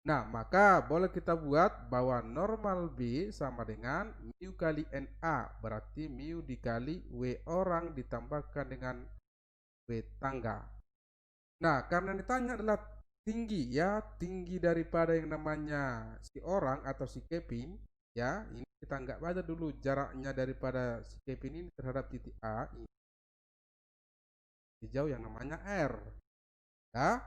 Nah, maka boleh kita buat bahwa normal B sama dengan mu kali NA, berarti mu dikali W orang ditambahkan dengan W tangga. Nah, karena ditanya adalah tinggi, ya, tinggi daripada yang namanya si orang atau si Kevin, ya. Ini kita anggap aja dulu jaraknya daripada si Kevin ini terhadap titik A ini jauh yang namanya R, ya.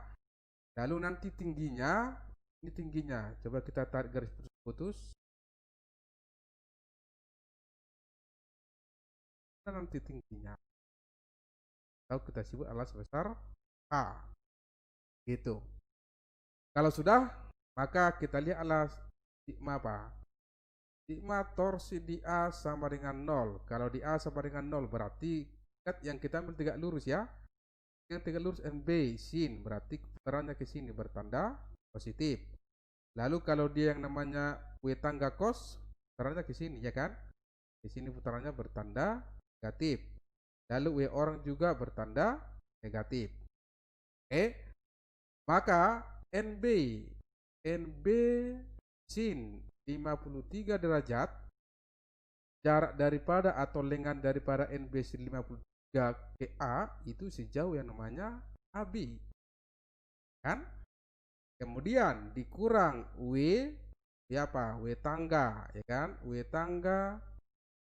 Lalu nanti tingginya, ini tingginya, coba kita tarik garis putus-putus. Nanti tingginya, lalu kita sebut adalah sebesar A, gitu. Kalau sudah, maka kita lihat adalah sigma apa? Sigma torsi di A sama dengan 0. Kalau di A sama dengan 0 berarti yang kita ambil tegak lurus, ya. Yang tegak lurus NB sin, berarti putarannya ke sini bertanda positif. Lalu kalau dia yang namanya W tangga cos, putarannya ke sini, ya kan? Di sini putarannya bertanda negatif. Lalu W orang juga bertanda negatif. Oke. Maka NB sin 53 derajat, jarak daripada atau lengan daripada NB sin 53 ke A itu sejauh yang namanya AB, kan? Kemudian dikurang W, ya apa? W tangga, ya kan? W tangga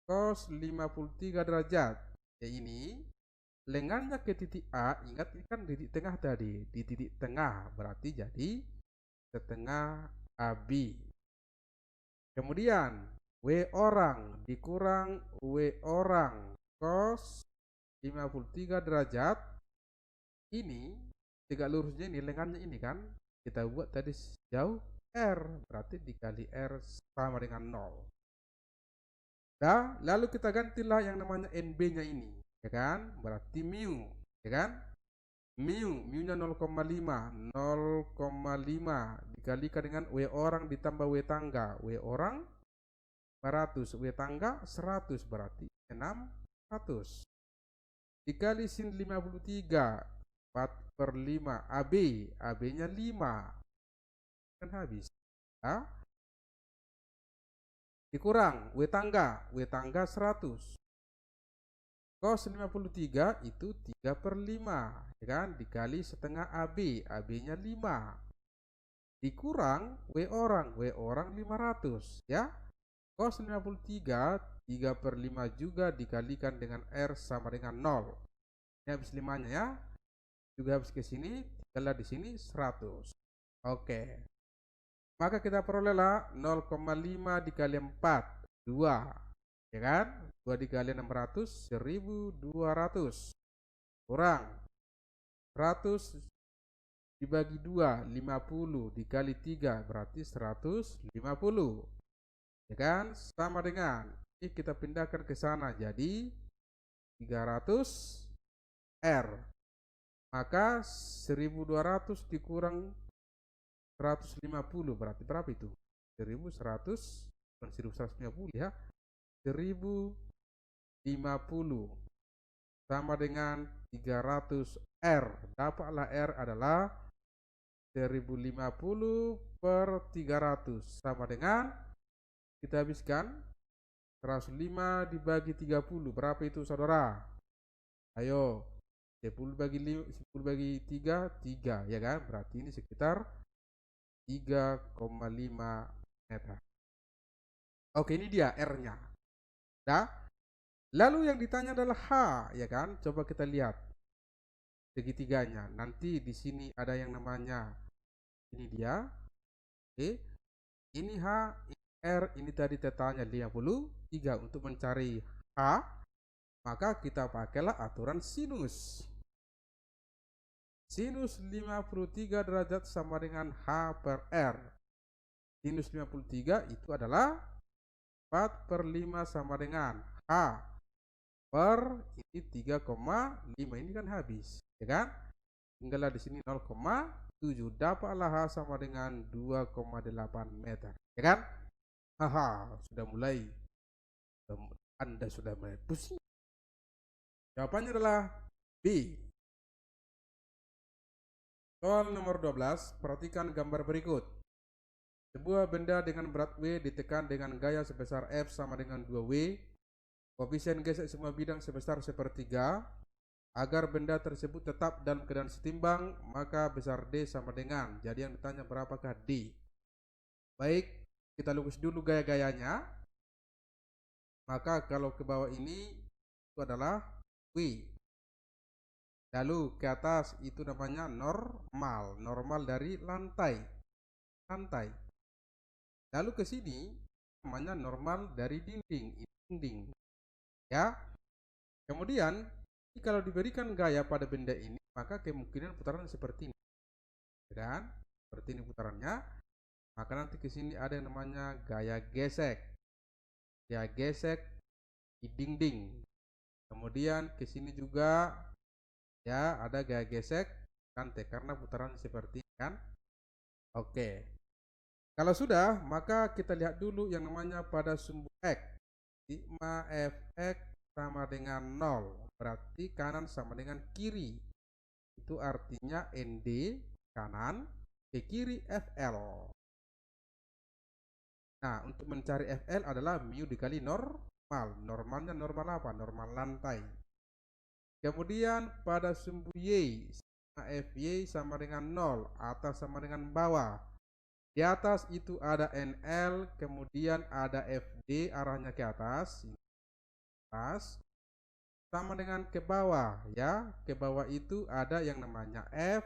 cos 53 derajat. Ya ini lengannya ke titik A, ingat ini kan titik tengah tadi, di titik tengah berarti jadi setengah AB. Kemudian W orang dikurang W orang cos 53 derajat. Ini tegak lurusnya ini lengannya ini kan kita buat tadi sejauh R, berarti dikali R sama dengan 0. Nah, lalu kita gantilah yang namanya NB-nya ini, ya kan? Berarti mu, ya kan? Mu-nya 0,5, 0,5 dikalikan dengan W orang ditambah W tangga. W orang 400, W tangga 100, berarti 600. Dikali sin 53, 4/5, AB-nya 5. Kan habis. Nah, dikurang W tangga 100. Cos 53 itu 3/5, ya kan? Dikali setengah AB-nya 5. Dikurang W orang 500, ya. Cos 53 3/5 juga dikalikan dengan R sama dengan 0. Ini habis 5-nya ya. Juga habis ke sini, tinggallah di sini 100. Oke. Maka kita perolehlah 0,5 dikali 4, 2. Ya kan? 2 dikali 600, 1200. Kurang 100 dibagi 2, 50 dikali 3 berarti 150. Ya kan? Sama dengan ini kita pindahkan ke sana jadi 300 R. Maka 1200 dikurang 150 berarti berapa itu? 1100, bukan 1150 ya. 1050 sama dengan 300 R. Dapatlah R adalah 1050 per 300 sama dengan kita habiskan 105 dibagi 30 berapa itu saudara? Ayo 10 bagi 3 3 ya kan? Berarti ini sekitar 3,5 meter. Oke, ini dia R-nya. Nah, lalu yang ditanya adalah H, ya kan? Coba kita lihat segitiganya. Nanti di sini ada yang namanya ini dia. Oke. Ini H, ini R, ini tadi tetanya 53. Untuk mencari H, maka kita pakailah aturan sinus. Sinus 53 derajat sama dengan H per R. Sinus 53 itu adalah 4/5 sama dengan H per ini 3,5. Ini kan habis, ya kan? Tinggallah di sini 0,7. Dapatlah H sama dengan 2,8 meter, ya kan? Haha, sudah mulai. Anda sudah mulai pusing. Jawabannya adalah B. Soal nomor 12, perhatikan gambar berikut. Sebuah benda dengan berat W ditekan dengan gaya sebesar F sama dengan 2W. Koefisien gesek semua bidang sebesar 1/3. Agar benda tersebut tetap dalam keadaan setimbang, maka besar D sama dengan. Jadi yang ditanya berapakah D? Baik, kita lukis dulu gaya-gayanya. Maka kalau ke bawah ini itu adalah W. Lalu ke atas itu namanya normal dari lantai. Lalu ke sini namanya normal dari dinding. Ya. Kemudian kalau diberikan gaya pada benda ini, maka kemungkinan putaran seperti ini. Ya kan? Seperti ini putarannya. Maka nanti ke sini ada yang namanya gaya gesek. Ya, gesek di dinding. Kemudian ke sini juga ya ada gaya gesek rantai karena putaran seperti ini kan. Oke. Kalau sudah, maka kita lihat dulu yang namanya pada sumbu X. Sigma Fx sama dengan 0. Berarti kanan sama dengan kiri. Itu artinya ND kanan, ke kiri FL. Nah, untuk mencari FL adalah mu dikali normal. Normalnya normal apa? Normal lantai. Kemudian pada sumbu Y, sigma Fy sama dengan 0. Atas sama dengan bawah. Di atas itu ada NL, kemudian ada FD arahnya ke atas. sama dengan ke bawah ya. Ke bawah itu ada yang namanya F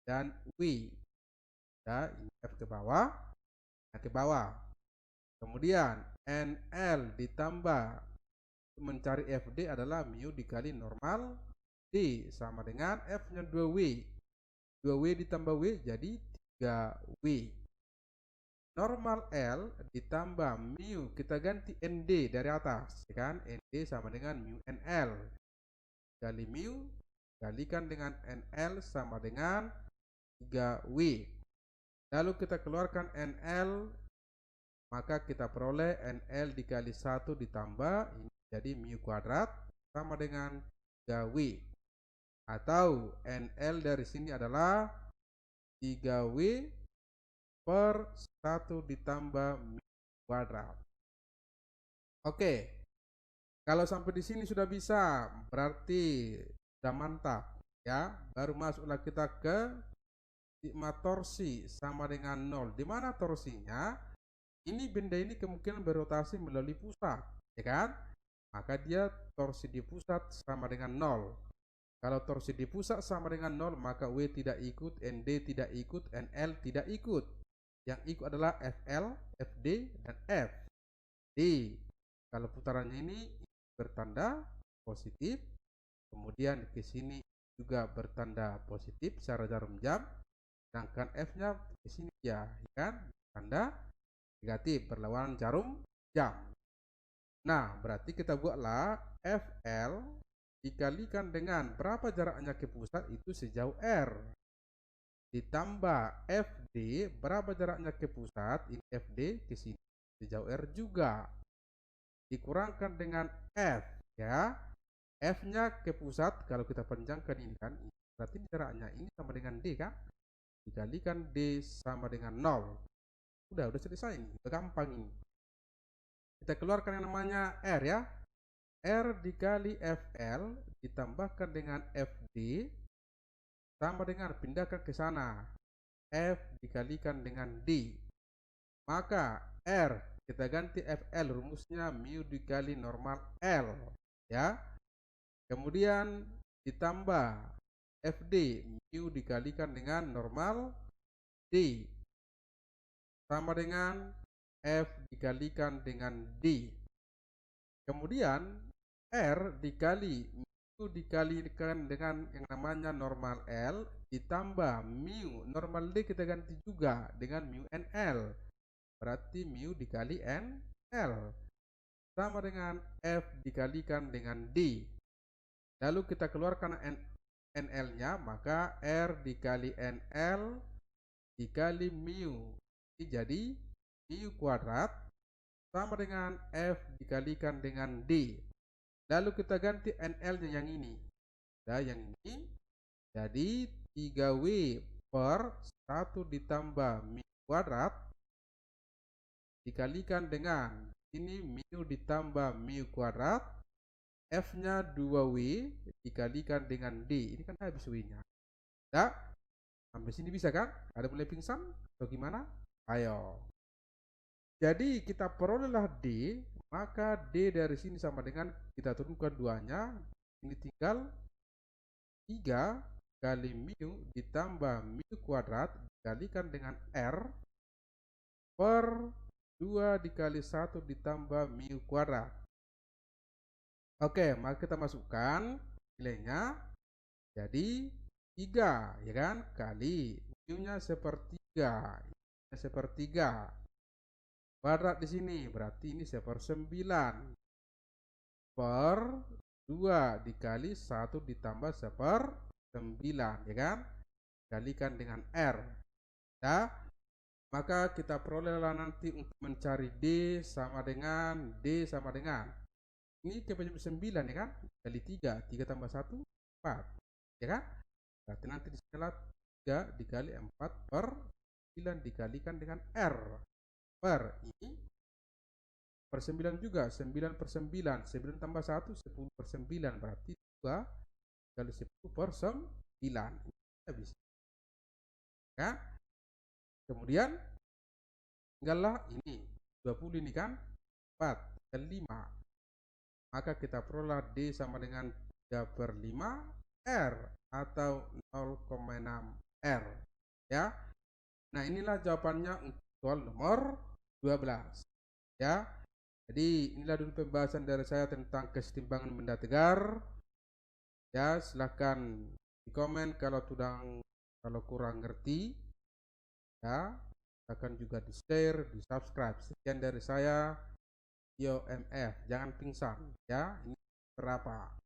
dan W. Ya, ini F ke bawah, ke bawah. Kemudian NL ditambah mencari FD adalah mu dikali normal D sama dengan F-nya 2W. 2W ditambah W jadi 3W. Normal L ditambah mu, kita ganti ND dari atas, ya kan? ND sama dengan mu NL. Kali mu kalikan dengan NL sama dengan 3W. Lalu kita keluarkan NL, maka kita peroleh NL dikali 1 ditambah ini jadi mu kuadrat sama dengan 3W. Atau NL dari sini adalah 3W per 1 ditambah mu kuadrat. Oke, kalau sampai di sini sudah bisa, berarti sudah mantap ya. Baru masuklah kita ke sigma torsi sama dengan 0. Di mana torsinya? Ini benda ini kemungkinan berotasi melalui pusat, ya kan? Maka dia torsi di pusat sama dengan 0. Kalau torsi di pusat sama dengan 0, maka W tidak ikut, ND tidak ikut, NL tidak ikut. Yang ikut adalah FL, FD, dan F. D. Kalau putarannya ini bertanda positif, kemudian ke sini juga bertanda positif secara jarum jam, sedangkan F-nya ke sini ya kan, tanda negatif berlawanan jarum jam. Nah, berarti kita buatlah FL dikalikan dengan berapa jaraknya ke pusat itu sejauh R, ditambah FD berapa jaraknya ke pusat, ini FD ke sini sejauh R juga, dikurangkan dengan F ya. F-nya ke pusat kalau kita panjangkan ini kan, berarti jaraknya ini sama dengan D kan, dikalikan D sama dengan 0. Udah selesai ini, udah gampang ini. Kita keluarkan yang namanya R ya. R dikali FL ditambahkan dengan FD sama dengan, pindahkan ke sana, F dikalikan dengan D. Maka R kita ganti FL, rumusnya mu dikali normal L ya. Kemudian ditambah FD, mu dikalikan dengan normal D sama dengan F dikalikan dengan D. Kemudian R dikali mu dikalikan dengan yang namanya normal L ditambah mu normal D kita ganti juga dengan mu NL. Berarti mu dikali NL sama dengan F dikalikan dengan D. Lalu kita keluarkan NL-nya, maka R dikali NL dikali mu. Ini jadi mu kuadrat sama dengan F dikalikan dengan D. Lalu kita ganti NL-nya yang ini. Nah, yang ini jadi 3W per 1 ditambah mu kuadrat dikalikan dengan ini mu ditambah mu kuadrat, F-nya 2W dikalikan dengan D. Ini kan habis W-nya. Nah, sampai sini bisa kan? Ada mulai pingsan atau gimana? Ayo. Jadi kita perolehlah D, maka D dari sini sama dengan, kita turunkan duanya, ini tinggal 3 kali mu ditambah mu kuadrat dikalikan dengan R per 2 dikali 1 ditambah mu kuadrat. Oke, maka kita masukkan nilainya jadi 3 ya kan, kali mu-nya sepertiga, sepertiga kuadrat di sini, berarti ini 1/9 per 2 dikali 1 ditambah 1/9 ya kan, kalikan dengan R. Nah, maka kita perolehlah nanti untuk mencari D sama dengan ini ke 9 ya kan, kali 3 tambah 1 4 ya kan, berarti nanti di sini 3 dikali 4 per 9 dikalikan dengan R per ini per 9 juga, 9 per 9, 9 tambah 1 10 per 9, berarti 2 kali 10 per 9 kita bisa kan. Kemudian tinggallah ini 20 ini kan, 4 kali 5, maka kita peroleh D sama dengan 3/5 R atau 0,6 R ya. Nah, inilah jawabannya untuk soal nomor 12 ya. Jadi inilah dulu pembahasan dari saya tentang kesetimbangan benda tegar ya. Silahkan di komen kalau kurang ngerti ya. Silahkan juga di share, di subscribe. Sekian dari saya, Yo MF, jangan pingsan ya. Ini berapa